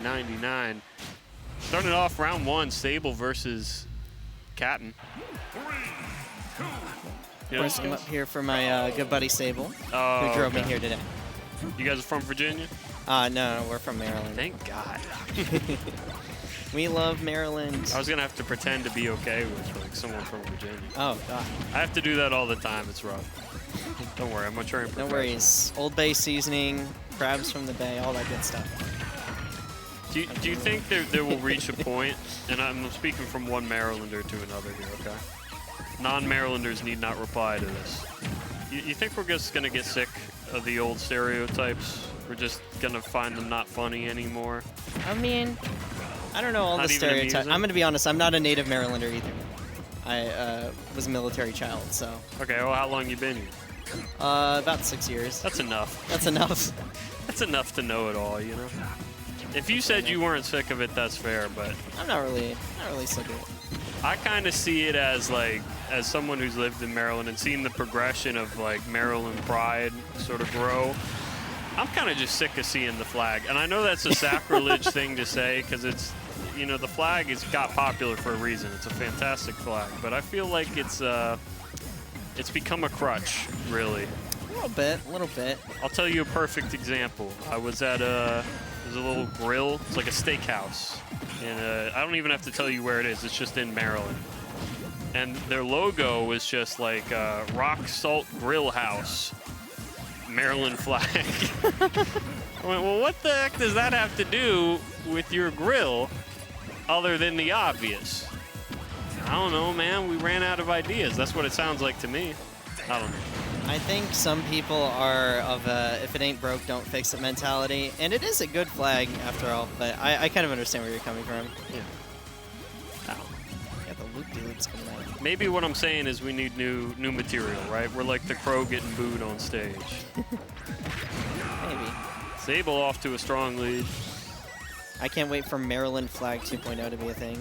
99. Starting off round 1, Sable versus Catton. First, I'm up here for my good buddy Sable, who drove me here today. You guys are from Virginia? No, we're from Maryland. Thank God. We love Maryland. I was gonna have to pretend to be okay with like someone from Virginia. Oh God. I have to do that all the time. It's rough. Don't worry, I'm a trained professional. No worries. Old Bay seasoning, crabs from the bay, all that good stuff. Do you think there will reach a point, and I'm speaking from one Marylander to another here, okay? Non-Marylanders need not reply to this. You think we're just gonna get sick of the old stereotypes? We're just gonna find them not funny anymore? I mean, I don't know all Not the even stereotypes. amusing? I'm gonna be honest, I'm not a native Marylander either. I was a military child, so. Okay, well, how long you been here? About 6 years. That's enough. That's enough. That's enough to know it all, you know? If you said you weren't sick of it, that's fair, but I'm not really sick of it. I kind of see it as like, as someone who's lived in Maryland and seen the progression of like Maryland pride sort of grow, I'm kind of just sick of seeing the flag. And I know that's a sacrilege thing to say because it's, you know, the flag has got popular for a reason. It's a fantastic flag, but I feel like it's become a crutch, really. A little bit. I'll tell you a perfect example. I was at there's a little grill. It's like a steakhouse. And I don't even have to tell you where it is. It's just in Maryland. And their logo was just like Rock Salt Grill House, Maryland flag. I went, well, what the heck does that have to do with your grill other than the obvious? I don't know, man. We ran out of ideas. That's what it sounds like to me. I don't know. I think some people are of a if it ain't broke, don't fix it mentality. And it is a good flag after all, but I kind of understand where you're coming from. Yeah. Ow. Got the loop-de-loops coming out. Maybe what I'm saying is we need new material, right? We're like the Crow getting booed on stage. Maybe. Sable off to a strong lead. I can't wait for Maryland Flag 2.0 to be a thing.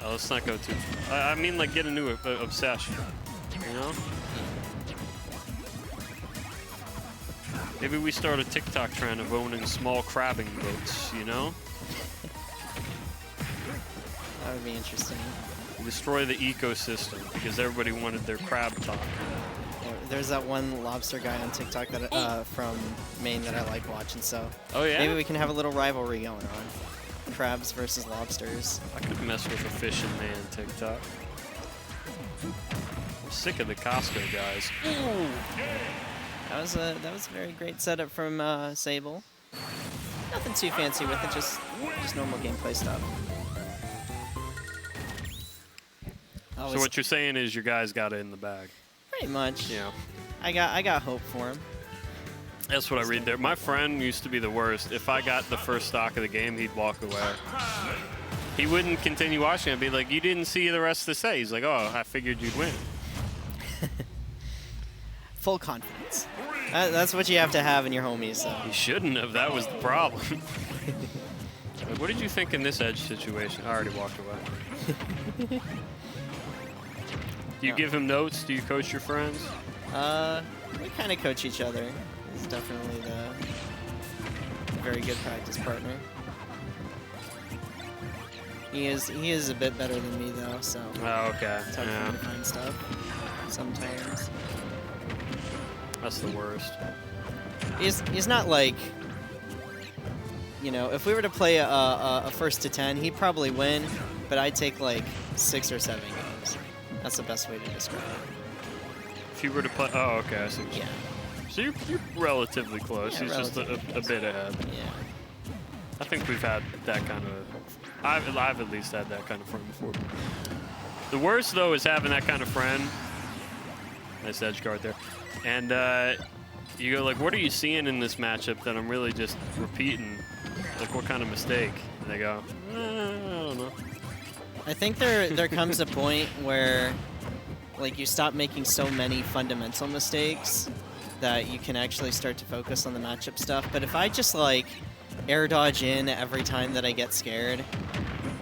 Oh, let's not go too far. I mean, like, get a new obsession, you know? Maybe we start a TikTok trend of owning small crabbing boats, you know? That would be interesting. Destroy the ecosystem because everybody wanted their crab talk. There's that one lobster guy on TikTok that from Maine that I like watching, so Oh, yeah? maybe we can have a little rivalry going on. Crabs versus lobsters. I could mess with a fishing man TikTok. I'm sick of the Costco guys. Ooh. That was a very great setup from Sable. Nothing too fancy with it, just normal gameplay stuff. So what you're saying is your guys got it in the bag. Pretty much. Yeah. I got hope for him. That's what I read there. My friend used to be the worst. If I got the first stock of the game, he'd walk away. He wouldn't continue watching. I'd be like, you didn't see the rest of the set. He's like, oh, I figured you'd win. Full confidence. That's what you have to have in your homies. So. He shouldn't have. That was the problem. Like, what did you think in this edge situation? I already walked away. Do you give him notes? Do you coach your friends? We kind of coach each other. He's definitely the very good practice partner. He is a bit better than me though, so. Oh, okay. It's hard for me to find stuff sometimes. That's the worst. He's not like, you know, if we were to play a first to 10, he'd probably win, but I'd take like 6 or 7 games. That's the best way to describe it. If you were to play, oh, okay, I see. Yeah. So you're relatively close. Yeah, He's just a bit ahead. Yeah. I think we've had that kind of. I've at least had that kind of friend before. The worst though is having that kind of friend. Nice edge guard there. And you go like, what are you seeing in this matchup that I'm really just repeating? Like, what kind of mistake? And they go, I don't know. I think there comes a point where, like, you stop making so many fundamental mistakes that you can actually start to focus on the matchup stuff. But if I just like air dodge in every time that I get scared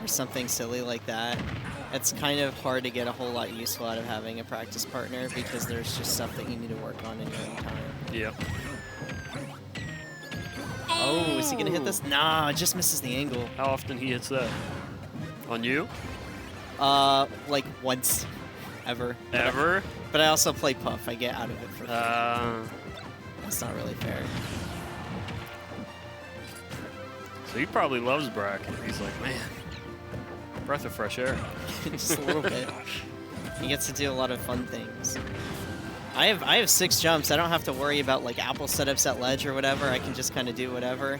or something silly like that, it's kind of hard to get a whole lot useful out of having a practice partner because there's just stuff that you need to work on in your own time. Yep. Oh, is he gonna hit this? Nah, just misses the angle. How often he hits that? On you? Like once, ever. Ever? But I also play Puff. I get out of it for free. That's not really fair. So he probably loves bracket. He's like, man, breath of fresh air. Just a little bit. He gets to do a lot of fun things. I have 6 jumps. I don't have to worry about like apple setups at ledge or whatever. I can just kind of do whatever.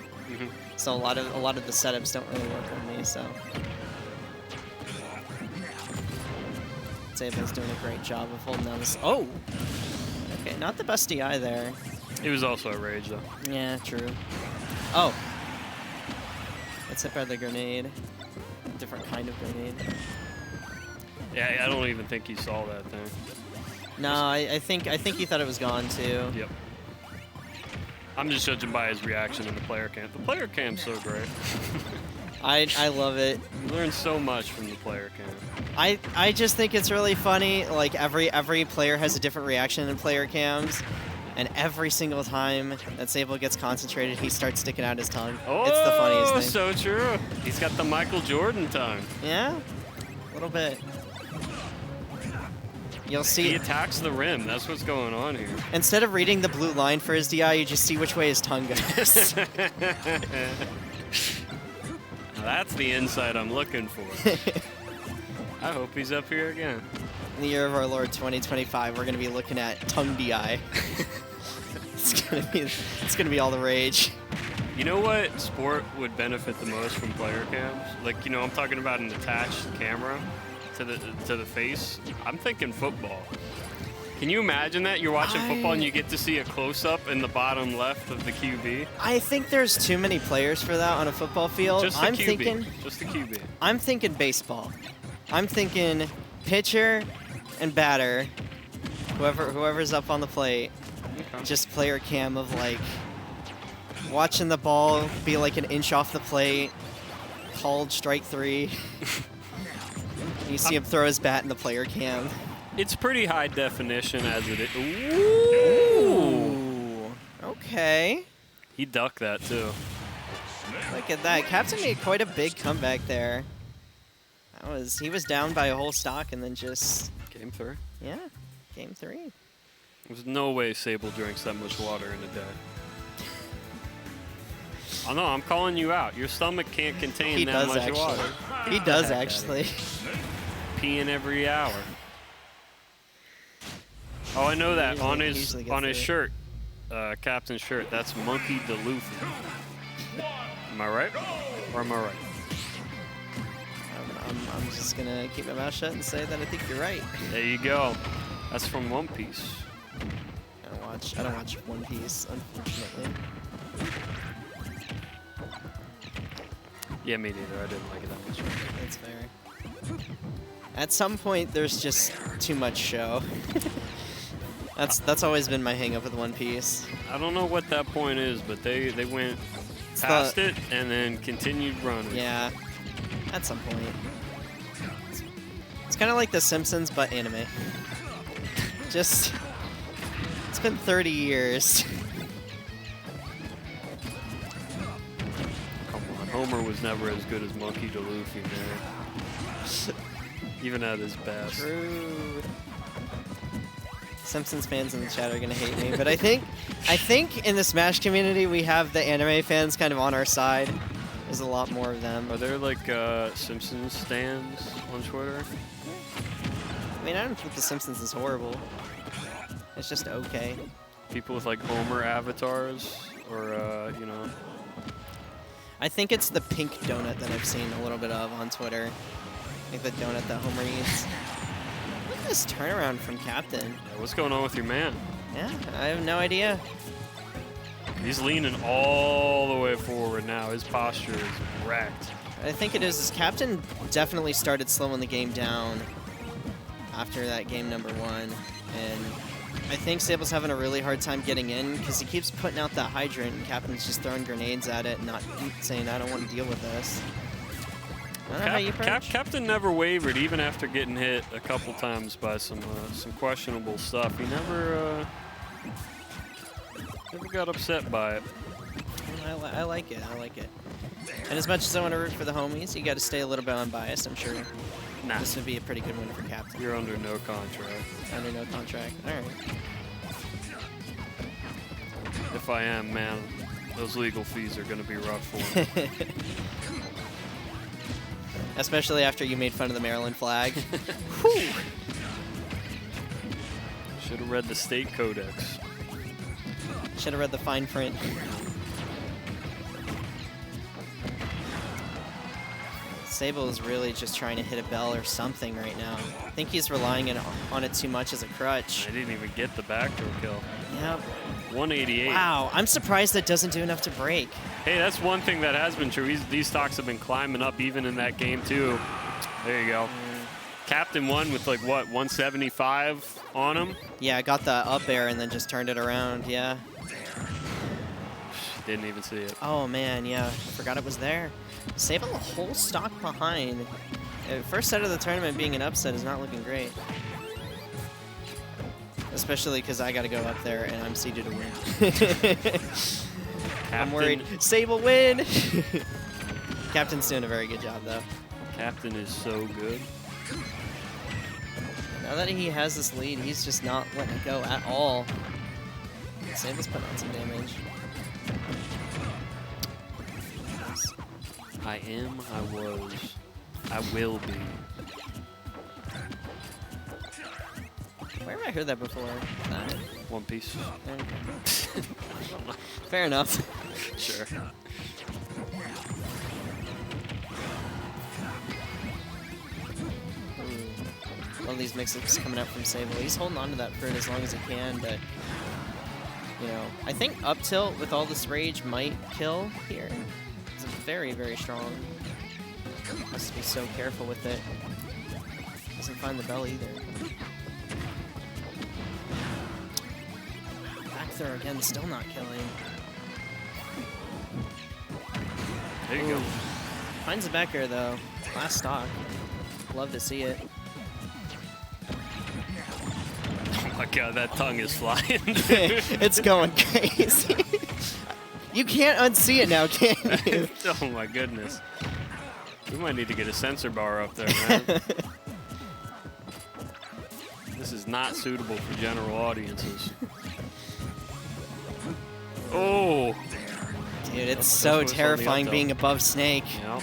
So a lot of the setups don't really work on me. So Sable's doing a great job of holding on this. Oh, okay, not the best DI there. He was also a rage though. Yeah, true. Oh, it's hit by the grenade. Different kind of grenade. Yeah, I don't even think he saw that thing. No, I think he thought it was gone too. Yep. I'm just judging by his reaction in the player camp. The player camp's so great. I love it. You learn so much from the player camp. I just think it's really funny. Like every player has a different reaction in player cams, and every single time that Sable gets concentrated, he starts sticking out his tongue. Oh, it's the funniest thing. So true. He's got the Michael Jordan tongue. Yeah, a little bit. You'll see. He attacks the rim. That's what's going on here. Instead of reading the blue line for his DI, you just see which way his tongue goes. Now that's the insight I'm looking for. I hope he's up here again. In the year of our Lord 2025, we're going to be looking at tongue DI. It's gonna be all the rage. You know what sport would benefit the most from player cams? Like, you know, I'm talking about an attached camera to the face. I'm thinking football. Can you imagine that? You're watching football and you get to see a close-up in the bottom left of the QB? I think there's too many players for that on a football field. Just the QB. Just the QB. I'm thinking baseball. I'm thinking pitcher and batter, whoever's up on the plate. Okay. Just player cam of like watching the ball be like an inch off the plate, called strike 3. You see him throw his bat in the player cam. It's pretty high definition as it is. Ooh. Okay. He ducked that too. Look at that. Captain made quite a big comeback there. He was down by a whole stock and then just Game 3. yeah, game 3. There's no way Sable drinks that much water in a day. Oh no, I'm calling you out. Your stomach can't contain that much water. He does actually. Peeing every hour. Oh, I know that. On his shirt, captain's shirt, that's Monkey Duluth. Am I right? Or am I right? I'm just gonna keep my mouth shut and say that I think you're right. There you go. That's from One Piece. I don't watch One Piece, unfortunately. Yeah, me neither. I didn't like it that much. That's fair. At some point, there's just too much show. That's always been my hang-up with One Piece. I don't know what that point is, but they went past it and then continued running. Yeah, at some point. It's kind of like The Simpsons, but anime. Just, it's been 30 years. Come on, Homer was never as good as Monkey Duluth, man. Even at his best. True. Simpsons fans in the chat are gonna hate me, but I think in the Smash community we have the anime fans kind of on our side. There's a lot more of them. Are there like Simpsons stands on Twitter? I mean, I don't think The Simpsons is horrible. It's just okay. People with like Homer avatars, or you know. I think it's the pink donut that I've seen a little bit of on Twitter. I think the donut that Homer eats. Look at this turnaround from Captain. Yeah, what's going on with your man? Yeah, I have no idea. He's leaning all the way forward now. His posture is wrecked. I think it is. Captain definitely started slowing the game down after that game number 1. And I think Sable's having a really hard time getting in because he keeps putting out that hydrant and Captain's just throwing grenades at it and not saying, I don't want to deal with this. I don't know how you approach. Captain never wavered, even after getting hit a couple times by some questionable stuff. He never got upset by it. I like it. I like it. And as much as I want to root for the homies, you got to stay a little bit unbiased. I'm sure this would be a pretty good win for Captain. You're under no contract. Under no contract. All right. If I am, man, those legal fees are going to be rough for me. Especially after you made fun of the Maryland flag. Should have read the state codex. Should have read the fine print. Sable is really just trying to hit a bell or something right now. I think he's relying on it too much as a crutch. I didn't even get the back throw kill. Yep. 188. Wow, I'm surprised that doesn't do enough to break. Hey, that's one thing that has been true. These stocks have been climbing up even in that game, too. There you go. Captain won with, like, what, 175 on him? Yeah, I got the up air and then just turned it around, yeah. Didn't even see it. Oh, man, yeah. Forgot it was there. Sable a whole stock behind. First set of the tournament being an upset is not looking great. Especially because I got to go up there and I'm seeded to win. I'm worried. Sable win! Captain's doing a very good job, though. Captain is so good. Now that he has this lead, he's just not letting it go at all. Sable's putting on some damage. I am, I was, I will be. Where have I heard that before? One Piece. Okay. Fair enough. Sure. All these mix-ups coming out from Sable. He's holding on to that fruit as long as he can, but you know, I think up tilt with all this rage might kill here. It's very, very strong. Has to be so careful with it. Doesn't find the bell either. Back throw again, still not killing. There you go. Finds a back air though. Last stock. Love to see it. Oh my god, that tongue is flying. It's going crazy. You can't unsee it now, can you? Oh my goodness. We might need to get a sensor bar up there, man. This is not suitable for general audiences. Oh! Dude, it's so terrifying being above Snake. Yep.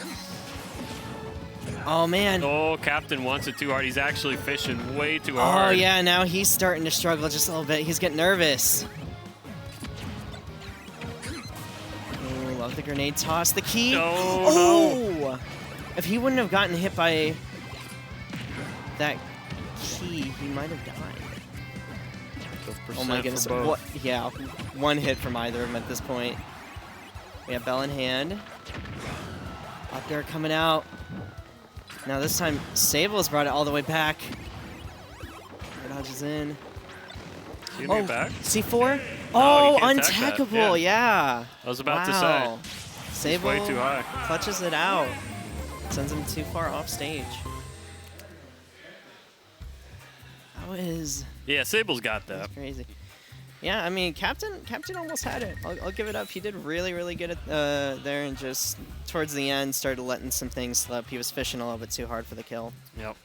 Oh, man. Oh, Captain wants it too hard. He's actually fishing way too hard. Oh, yeah, now he's starting to struggle just a little bit. He's getting nervous. Oh, love the grenade toss. The key. No. If he wouldn't have gotten hit by that key, he might have died. Oh my goodness. What? Yeah, one hit from either of them at this point. We have bell in hand. Up there coming out. Now this time, Sable's brought it all the way back. Dodges in. Oh, back? C4? No, oh, untackable, yeah. I was about to say. Sable way too high. Clutches it out. Sends him too far off stage. That was... Yeah, Sable's got that. That's crazy. Yeah, I mean, Captain almost had it. I'll give it up. He did really, really good at there, and just towards the end started letting some things slip. He was fishing a little bit too hard for the kill. Yep.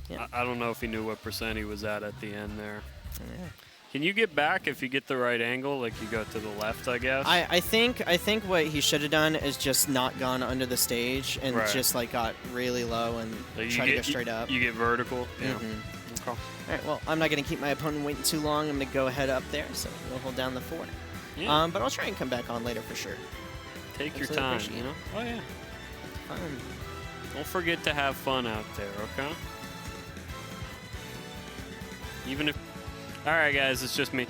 Yeah. I don't know if he knew what percent he was at the end there. Yeah. Can you get back if you get the right angle? Like you go to the left, I guess? I think what he should have done is just not gone under the stage and just like got really low and tried to go straight up. You get vertical? Yeah. Okay. All right, well, I'm not going to keep my opponent waiting too long. I'm going to go ahead up there, so we'll hold down the fort. Yeah. But I'll try and come back on later for sure. Take your time, you know? Oh, yeah. Fun. Don't forget to have fun out there, okay? Even if... All right, guys, it's just me.